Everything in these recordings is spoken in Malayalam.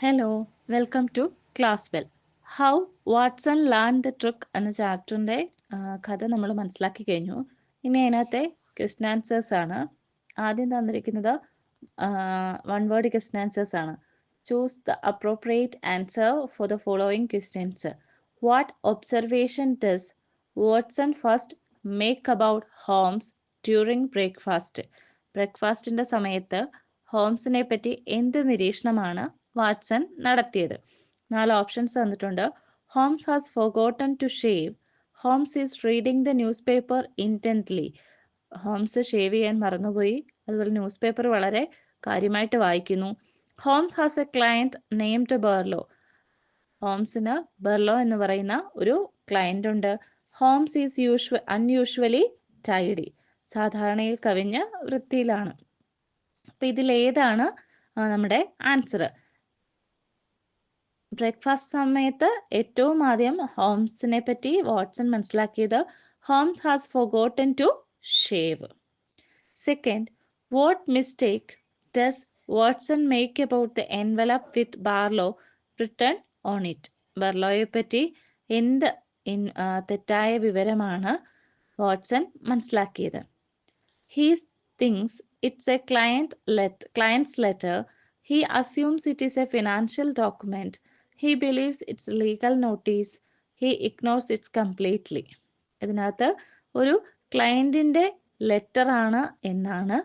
Hello welcome to class well. How Watson learn the trick എന്ന ചാപ്റ്ററിൻ്റെ കഥ നമ്മൾ മനസ്സിലാക്കി കഴിഞ്ഞു. ഇനി അതിനകത്തെ ക്വസ്റ്റ്യൻ ആൻസേഴ്സ് ആണ്. ആദ്യം തന്നിരിക്കുന്നത് വൺ വേർഡ് ക്വസ്റ്റ്യൻ ആൻസേഴ്സ് ആണ്. Choose the appropriate answer for the following questions. What observation does Watson first make about Holmes during breakfast? ബ്രേക്ക്ഫാസ്റ്റിൻ്റെ സമയത്ത് ഹോംസിനെ പറ്റി എന്ത് നിരീക്ഷണമാണ് വാട്സൺ നടത്തിയത്? 4 ഓപ്ഷൻസ് തന്നിട്ടുണ്ട്. Holmes has forgotten to shave. Holmes is reading the newspaper intently. Holmes shave ചെയ്യാൻ മറന്നുപോയി. അതുപോലെ ന്യൂസ് പേപ്പർ വളരെ കാര്യമായിട്ട് വായിക്കുന്നു. Holmes has a client named Barlow. ഹോംസിന് ബെർലോ എന്ന് പറയുന്ന ഒരു ക്ലയൻ്റ് ഉണ്ട്. Holmes is unusually tidy. സാധാരണയിൽ കവിഞ്ഞ വൃത്തിയിലാണ്. അപ്പം ഇതിലേതാണ് നമ്മുടെ ആൻസർ? ബ്രേക്ക്ഫാസ്റ്റ് സമയത്ത് ഏറ്റവും ആദ്യം ഹോംസിനെ പറ്റി വാട്സൺ മനസ്സിലാക്കിയത് Holmes has forgotten to shave. Second, what mistake does Watson make about the envelope with Barlow return on it? ബാർലോയെ പറ്റി എന്ത് തെറ്റായ വിവരമാണ് വാട്സൺ മനസ്സിലാക്കിയത്? He thinks it's a client's letter. He assumes it is a financial document. He believes it's legal notice. He ignores it completely. ഇതിനകത്ത് ഒരു ക്ലയൻറ്റിൻ്റെ ലെറ്റർ ആണ് എന്നാണ്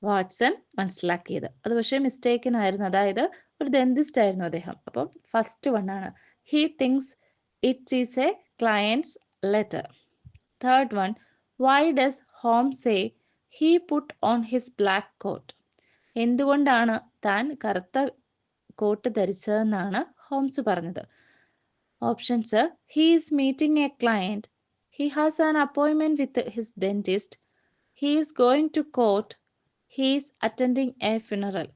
വാട്സൺ മനസ്സിലാക്കിയത്. അത് പക്ഷേ മിസ്റ്റേക്കിനായിരുന്നു. അതായത് ഒരു ഡെന്റിസ്റ്റ് ആയിരുന്നു അദ്ദേഹം. അപ്പം ഫസ്റ്റ് വൺ ആണ്. He thinks it is a client's letter. Third one, why does ഹോം say he put on his black coat? എന്തുകൊണ്ടാണ് താൻ കറുത്ത കോട്ട് ധരിച്ചതെന്നാണ് ഹോംസ് പറഞ്ഞത്? Options: he is meeting a client. He has an appointment with his dentist. He is going to court. He is attending a funeral.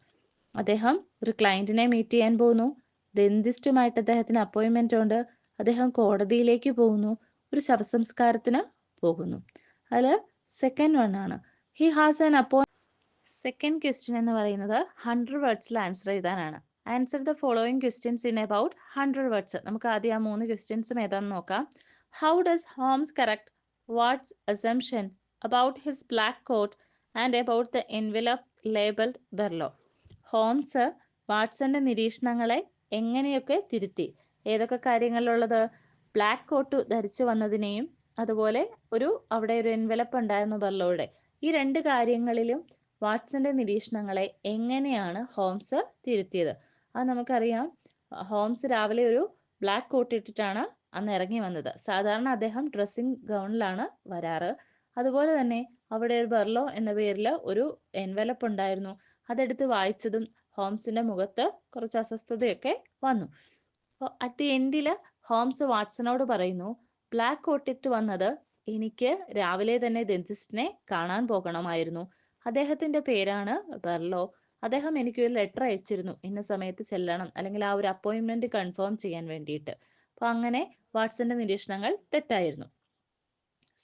അദ്ദേഹം ഒരു ക്ലയൻറ്റിനെ മീറ്റ് ചെയ്യാൻ പോകുന്നു. ഡെന്റിസ്റ്റുമായിട്ട് അദ്ദേഹത്തിന് അപ്പോയിൻമെൻ്റ് ഉണ്ട്. അദ്ദേഹം കോടതിയിലേക്ക് പോകുന്നു. ഒരു ശവസംസ്കാരത്തിന് പോകുന്നു. അതിൽ സെക്കൻഡ് വൺ ആണ്. He has an second question എന്ന് പറയുന്നത് 100 വേർഡ്സിൽ ആൻസർ ചെയ്താനാണ്. Answer the following questions in about 100 words. നമുക്ക് ആദ്യം ആ 3 ക്വസ്റ്റ്യൻസും ഏതാണെന്ന് നോക്കാം. How does Holmes correct Watson's assumption about his black coat and about the envelope labelled Barlow? ഹോംസ് വാട്സന്റെ നിരീക്ഷണങ്ങളെ എങ്ങനെയൊക്കെ തിരുത്തി? ഏതൊക്കെ കാര്യങ്ങളിലുള്ളത്? ബ്ലാക്ക് കോട്ട് ധരിച്ചു വന്നതിനെയും അതുപോലെ അവിടെ ഒരു എൻവലപ്പ് ഉണ്ടായിരുന്നു ബെർലോയുടെ. ഈ രണ്ട് കാര്യങ്ങളിലും വാട്സന്റെ നിരീക്ഷണങ്ങളെ എങ്ങനെയാണ് ഹോംസ് തിരുത്തിയത്? അത് നമുക്കറിയാം. ഹോംസ് രാവിലെ ഒരു ബ്ലാക്ക് കോട്ട് ഇട്ടിട്ടാണ് അന്ന് ഇറങ്ങി വന്നത്. സാധാരണ അദ്ദേഹം ഡ്രസ്സിംഗ് ഗൗണിലാണ് വരാറ്. അതുപോലെ തന്നെ അവിടെ ഒരു ബെർലോ എന്ന പേരിൽ ഒരു എൻവലപ്പ് ഉണ്ടായിരുന്നു. അതെടുത്ത് വായിച്ചതും ഹോംസിന്റെ മുഖത്ത് കുറച്ച് അസ്വസ്ഥതയൊക്കെ വന്നു. അപ്പോൾ അറ്റ് ദി എൻഡിൽ ഹോംസ് വാട്സനോട് പറയുന്നു, ബ്ലാക്ക് കോട്ട് ഇട്ട് വന്നത് എനിക്ക് രാവിലെ തന്നെ ഡെന്റിസ്റ്റിനെ കാണാൻ പോകണമായിരുന്നു. അദ്ദേഹത്തിന്റെ പേരാണ് ബെർലോ. അദ്ദേഹം എനിക്കൊരു ലെറ്റർ അയച്ചിരുന്നു, ഇന്ന സമയത്ത് ചെല്ലണം, അല്ലെങ്കിൽ ആ ഒരു അപ്പോയിൻമെന്റ് കൺഫേം ചെയ്യാൻ വേണ്ടിയിട്ട്. അപ്പോൾ അങ്ങനെ വാട്സന്റെ നിരീക്ഷണങ്ങൾ തെറ്റായിരുന്നു.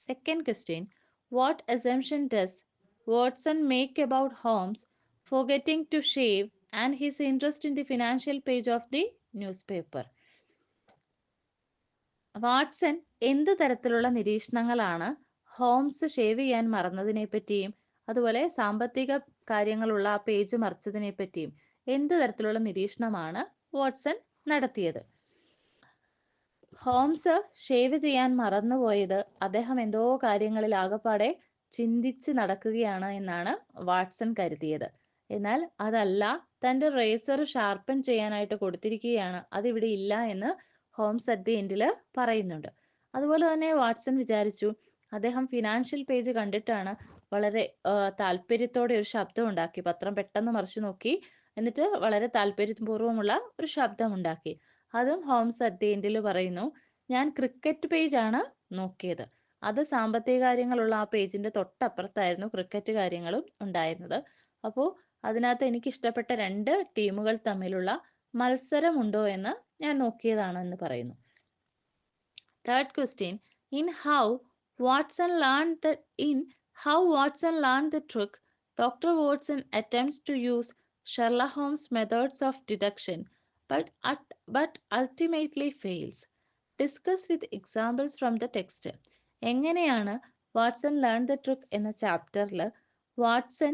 Second question, what assumption does Watson make about Holmes forgetting to shave and his interest in the financial page of the newspaper? Watson എന്ത് തരത്തിലുള്ള നിരീക്ഷണങ്ങളാണ് ഹോംസ് ഷേവ് ചെയ്യാൻ മറന്നതിനെ പറ്റിയും അതുപോലെ സാമ്പത്തിക കാര്യങ്ങളുള്ള ആ പേജ് മറിച്ചതിനെ പറ്റിയും എന്ത് തരത്തിലുള്ള നിരീക്ഷണമാണ് വാട്സൺ നടത്തിയത്? ഹോംസ് ഷേവ് ചെയ്യാൻ മറന്നുപോയത് അദ്ദേഹം എന്തോ കാര്യങ്ങളിൽ ആകപ്പാടെ ചിന്തിച്ച് നടക്കുകയാണ് എന്നാണ് വാട്സൺ കരുതിയത്. എന്നാൽ അതല്ല, തൻ്റെ റേസർ ഷാർപ്പൻ ചെയ്യാനായിട്ട് കൊടുത്തിരിക്കുകയാണ്, അതിവിടെ ഇല്ല എന്ന് ഹോംസ് അറ്റ് ദി എൻഡിൽ പറയുന്നുണ്ട്. അതുപോലെ തന്നെ വാട്സൺ വിചാരിച്ചു, അദ്ദേഹം ഫിനാൻഷ്യൽ പേജ് കണ്ടിട്ടാണ് വളരെ താല്പര്യത്തോടെ ഒരു ശബ്ദം ഉണ്ടാക്കി. പത്രം പെട്ടെന്ന് മറിച്ചു നോക്കി, എന്നിട്ട് വളരെ താല്പര്യപൂർവ്വമുള്ള ഒരു ശബ്ദം ഉണ്ടാക്കി. അതും ഹോംസ് അറ്റ് ദി എൻഡിൽ പറയുന്നു, ഞാൻ ക്രിക്കറ്റ് പേജ് ആണ് നോക്കിയത്. അത് സാമ്പത്തിക കാര്യങ്ങളുള്ള ആ പേജിന്റെ തൊട്ടപ്പുറത്തായിരുന്നു ക്രിക്കറ്റ് കാര്യങ്ങളും ഉണ്ടായിരുന്നത്. അപ്പോൾ അതിനകത്ത് എനിക്ക് ഇഷ്ടപ്പെട്ട 2 ടീമുകൾ തമ്മിലുള്ള മത്സരമുണ്ടോ എന്ന് ഞാൻ നോക്കിയതാണ് എന്ന് പറയുന്നു. Third question, in how Watson learn the trick, doctor Watson attempts to use Sherlock Holmes' methods of deduction but ultimately fails. Discuss with examples from the text. എങ്ങനെയാണ് വാട്സൺ ലേൺ ദ ട്രിക്ക് എന്ന ചാപ്റ്ററിൽ വാട്സൺ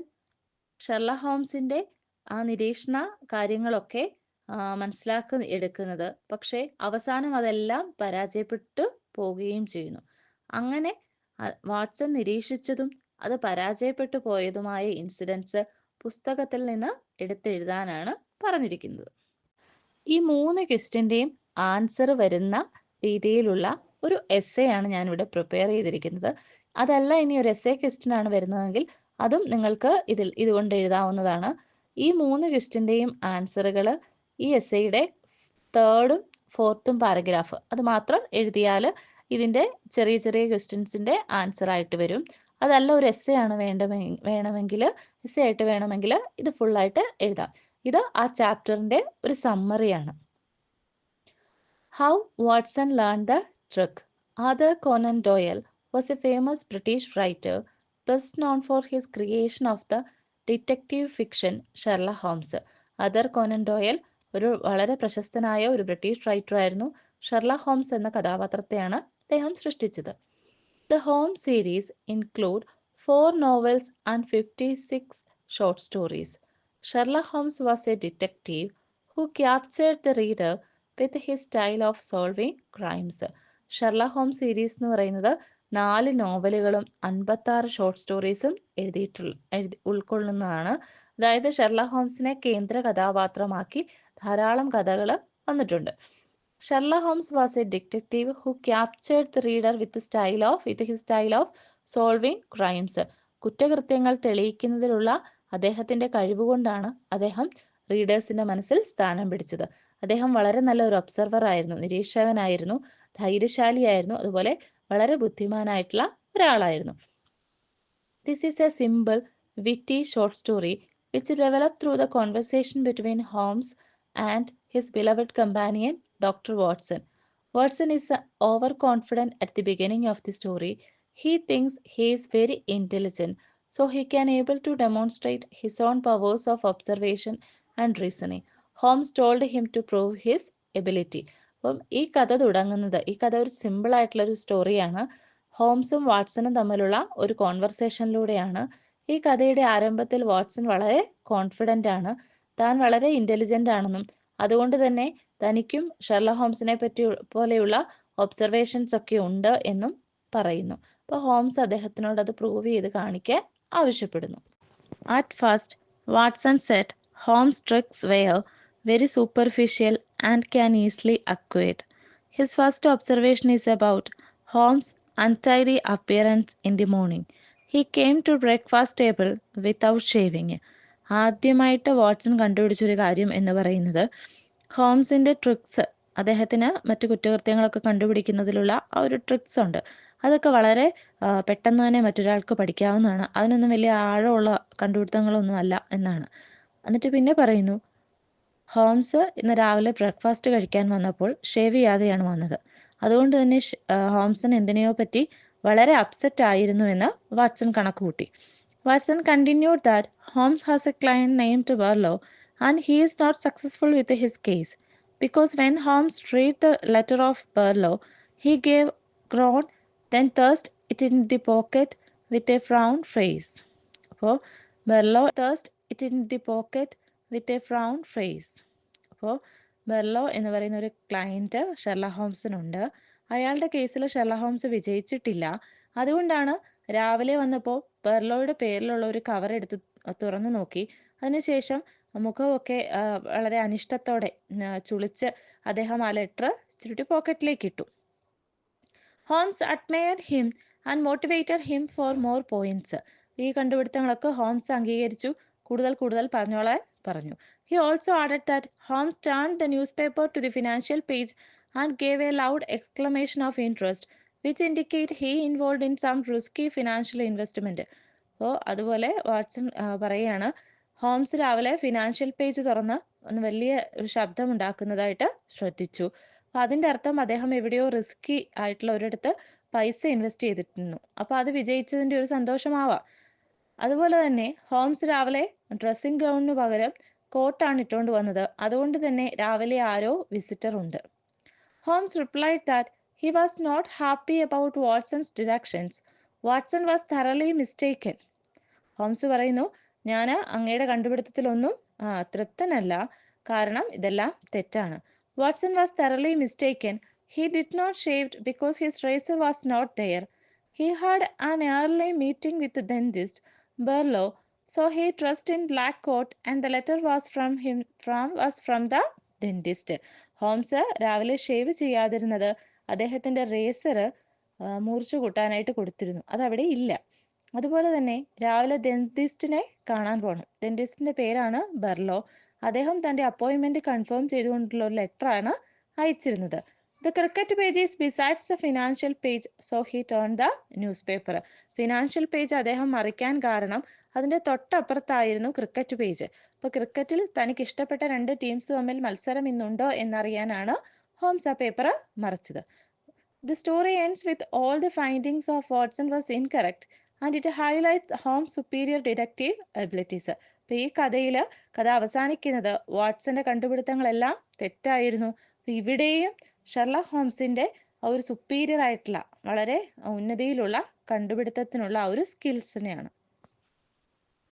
ഷെർലക് ഹോംസിന്റെ ആ നിരീക്ഷണ കാര്യങ്ങളൊക്കെ മനസ്സിലാക്കി എടുക്കുന്നത്, പക്ഷേ അവസാനം അതെല്ലാം പരാജയപ്പെട്ടു പോവുകയും ചെയ്യുന്നു. അങ്ങനെ വാട്സൺ നിരീക്ഷിച്ചതും അത് പരാജയപ്പെട്ടു പോയതുമായ ഇൻസിഡൻസ് പുസ്തകത്തിൽ നിന്ന് എടുത്തെഴുതാനാണ് പറഞ്ഞിരിക്കുന്നത്. ഈ 3 ക്വസ്റ്റ്യൻ്റെയും ആൻസർ വരുന്ന രീതിയിലുള്ള ഒരു എസ്സേ ആണ് ഞാനിവിടെ പ്രിപ്പയർ ചെയ്തിരിക്കുന്നത്. അതല്ല ഇനി ഒരു എസ്സേ ക്വസ്റ്റ്യൻ ആണ് വരുന്നതെങ്കിൽ അതും നിങ്ങൾക്ക് ഇതുകൊണ്ട് എഴുതാവുന്നതാണ്. ഈ 3 ക്വസ്റ്റ്യൻ്റെയും ആൻസറുകൾ ഈ എസ്സേയുടെ 3rd-ഉം 4th-ഉം പാരഗ്രാഫ് അത് മാത്രം എഴുതിയാൽ ഇതിൻ്റെ ചെറിയ ചെറിയ ക്വസ്റ്റ്യൻസിൻ്റെ ആൻസർ ആയിട്ട് വരും. അതല്ല ഒരു എസ്സേ ആണ് വേണമെങ്കിൽ എസ്സേ ആയിട്ട് വേണമെങ്കിൽ ഇത് ഫുള്ളായിട്ട് എഴുതാം. ഇത് ആ ചാപ്റ്ററിൻ്റെ ഒരു സമ്മറിയാണ്. How Watson learned the trick. Arthur Conan Doyle was a famous British writer, best known for his creation of the detective fiction Sherlock Holmes. Arthur Conan Doyle ഒരു വളരെ പ്രശസ്തനായ ഒരു ബ്രിട്ടീഷ് റൈറ്റർ ആയിരുന്നു. ഷെർലക് ഹോംസ് എന്ന കഥാപാത്രത്തെയാണ് അദ്ദേഹം സൃഷ്ടിച്ചത്. The Holmes series include 4 novels and 56 short stories. Sherlock Holmes was a detective who captured the reader with his style of solving crimes. Sherlock Holmes series എന്ന് പറയുന്നത് 4 നോവലുകളും 56 ഷോർട്ട് സ്റ്റോറീസും ഉൾക്കൊള്ളുന്നതാണ്. അതായത് ഷെർലക് ഹോംസിനെ കേന്ദ്ര കഥാപാത്രമാക്കി ധാരാളം കഥകൾ വന്നിട്ടുണ്ട്. Sherlock Holmes was a detective who captured the reader with his style of solving crimes. കുറ്റകൃത്യങ്ങൾ തെളിയിക്കുന്നതിലുള്ള അദ്ദേഹത്തിന്റെ കഴിവുകൊണ്ടാണ് അദ്ദേഹം റീഡേഴ്സിന്റെ മനസ്സിൽ സ്ഥാനം പിടിച്ചത്. അദ്ദേഹം വളരെ നല്ല ഒരു ഒബ്സർവർ ആയിരുന്നു, നിരീക്ഷകനായിരുന്നു, ധൈര്യശാലിയായിരുന്നു, അതുപോലെ വളരെ ബുദ്ധിമാനായിട്ടുള്ള ഒരാളായിരുന്നു. This is a simple, witty short story which developed through the conversation between Holmes and his beloved companion Dr. Watson. Watson is overconfident at the beginning of the story. He thinks he is very intelligent, so he can able to demonstrate his own powers of observation and reasoning. Holmes told him to prove his ability. അപ്പം ഈ കഥ ഒരു സിമ്പിൾ ആയിട്ടുള്ള ഒരു സ്റ്റോറിയാണ്. ഹോംസും വാട്സണും തമ്മിലുള്ള ഒരു കോൺവെർസേഷനിലൂടെയാണ്. ഈ കഥയുടെ ആരംഭത്തിൽ വാട്സൺ വളരെ കോൺഫിഡൻ്റ് ആണ്, താൻ വളരെ ഇൻ്റലിജൻ്റ് ആണെന്നും അതുകൊണ്ട് തന്നെ തനിക്കും ഷെർലക് ഹോംസിനെ പോലെയുള്ള ഒബ്സർവേഷൻസ് ഒക്കെ ഉണ്ട് എന്നും പറയുന്നു. അപ്പോൾ ഹോംസ് അദ്ദേഹത്തിനോട് അത് പ്രൂവ് ചെയ്ത് കാണിക്കാൻ ആവശ്യപ്പെടുന്നു. At first, Watson said Holmes' tricks were very superficial and can easily acquit. His first observation is about Holmes' untidy appearance in the morning. He came to breakfast table without shaving. ആദ്യമായിട്ട് വാട്സൺ കണ്ടുപിടിച്ചൊരു കാര്യം എന്ന് പറയുന്നത് ഹോംസിൻ്റെ ട്രിക്സ്, അദ്ദേഹത്തിന് മറ്റു കുറ്റകൃത്യങ്ങളൊക്കെ കണ്ടുപിടിക്കുന്നതിലുള്ള ആ ഒരു ട്രിക്സ് ഉണ്ട്, അതൊക്കെ വളരെ പെട്ടെന്ന് തന്നെ മറ്റൊരാൾക്ക് പഠിക്കാവുന്നതാണ്, അതിനൊന്നും വലിയ ആഴമുള്ള കണ്ടുപിടുത്തങ്ങളൊന്നും അല്ല എന്നാണ്. എന്നിട്ട് പിന്നെ പറയുന്നു, ഹോംസ് ഇന്ന് രാവിലെ ബ്രേക്ക്ഫാസ്റ്റ് കഴിക്കാൻ വന്നപ്പോൾ ഷേവ് ചെയ്യാതെയാണ് വന്നത്, അതുകൊണ്ട് തന്നെ ഹോംസൺ എന്തിനെയോ പറ്റി വളരെ അപ്സെറ്റ് ആയിരുന്നു എന്ന് വാട്സൺ കണക്ക് കൂട്ടി. Watson continued that Holmes has a client named Barlow and he is not successful with his case because when Holmes read the letter of Barlow, he gave groan, then thrust it in the pocket with a frowned face. അപ്പോൾ ബെർലോ അപ്പോൾ ബെർലോ എന്ന് പറയുന്ന ഒരു ക്ലയൻറ്റ് ഷെർലക് ഹോംസിനുണ്ട്. അയാളുടെ കേസിൽ ഷെർലക് ഹോംസ് വിജയിച്ചിട്ടില്ല. അതുകൊണ്ടാണ് രാവിലെ വന്നപ്പോൾ ബെർലോയുടെ പേരിലുള്ള ഒരു കവർ എടുത്ത് തുറന്നു നോക്കി. അതിനുശേഷം മുഖമൊക്കെ വളരെ അനിഷ്ടത്തോടെ ചുളിച്ച് അദ്ദേഹം ആ ലെറ്റർ ചുരുട്ടി പോക്കറ്റിലേക്ക് ഇട്ടു. Holmes admired him and motivated him for more points. ഈ കണ്ടുപിടുത്തങ്ങളൊക്കെ ഹോംസ് അംഗീകരിച്ചു, കൂടുതൽ പറഞ്ഞോളാൻ പറഞ്ഞു. He also added that Holmes turned the newspaper to the financial page and gave a loud exclamation of interest, which indicate he involved in some risky financial investment. അപ്പോൾ അതുപോലെ വാട്സൺ പറയുകയാണ്, ഹോംസ് രാവിലെ ഫിനാൻഷ്യൽ പേജ് തുറന്ന് ഒന്ന് വലിയ ഒരു ശബ്ദം ഉണ്ടാക്കുന്നതായിട്ട് ശ്രദ്ധിച്ചു. അപ്പോൾ അതിൻ്റെ അർത്ഥം അദ്ദേഹം എവിടെയോ റിസ്കി ആയിട്ടുള്ള ഒരിടത്ത് പൈസ ഇൻവെസ്റ്റ് ചെയ്തിരുന്നു. അപ്പോൾ അത് വിജയിച്ചതിൻ്റെ ഒരു സന്തോഷമാവാം. അതുപോലെ തന്നെ ഹോംസ് രാവിലെ ഡ്രസ്സിംഗ് ഗൗണിന് പകരം കോട്ടാണ് ഇട്ടുകൊണ്ട് വന്നത്, അതുകൊണ്ട് തന്നെ രാവിലെ ആരോ വിസിറ്റർ ഉണ്ട്. Holmes replied that he was not happy about Watson's directions. Watson was thoroughly mistaken. Holmes പറയുന്നു, ഞാൻ അങ്ങയുടെ കണ്ടുപിടുത്തത്തിലൊന്നും തൃപ്തനല്ല, കാരണം ഇതെല്ലാം തെറ്റാണ്. Watson was thoroughly mistaken. He did not shave because his razor was not there. He had an early meeting with the dentist, Barlow, so he dressed in black coat and the letter was from the dentist. Holmes രാവിലെ ഷേവ് ചെയ്യാതിരുന്നത് അദ്ദേഹത്തിന്റെ റേസർ മുറിച്ചു കൂട്ടാനായിട്ട് കൊടുത്തിരുന്നു, അതവിടെ ഇല്ല. അതുപോലെ തന്നെ രാവിലെ ഡെന്റിസ്റ്റിനെ കാണാൻ പോകണം. ഡെന്റിസ്റ്റിന്റെ പേരാണ് ബെർലോ. അദ്ദേഹം തന്റെ അപ്പോയിന്റ്മെന്റ് കൺഫേം ചെയ്തുകൊണ്ടുള്ള ഒരു ലെറ്ററാണ് അയച്ചിരുന്നത്. The cricket page is besides the financial page, so he turned the newspaper. Financial page അദ്ദേഹം മറിക്കാൻ കാരണം അതിന്റെ തൊട്ടപ്പുറത്തായിരുന്നു ക്രിക്കറ്റ് പേജ്. അപ്പൊ ക്രിക്കറ്റിൽ തനിക്ക് ഇഷ്ടപ്പെട്ട രണ്ട് ടീംസ് തമ്മിൽ മത്സരം ഇന്നുണ്ടോ എന്നറിയാനാണ് ഹോംസ് ആ paper മറിച്ചത്. The story ends with all the findings of Watson was incorrect and it highlights Holmes' superior detective abilities. അപ്പൊ ഈ കഥ അവസാനിക്കുന്നത് വാട്സന്റെ കണ്ടുപിടുത്തങ്ങളെല്ലാം തെറ്റായിരുന്നു. ഇവിടെയും ഷെർലക് ഹോംസിന്റെ ഒരു സുപ്പീരിയർ ആയിട്ടുള്ള വളരെ ഉന്നതിയിലുള്ള കണ്ടുപിടുത്തത്തിനുള്ള ഒരു സ്കിൽസിനെയാണ്.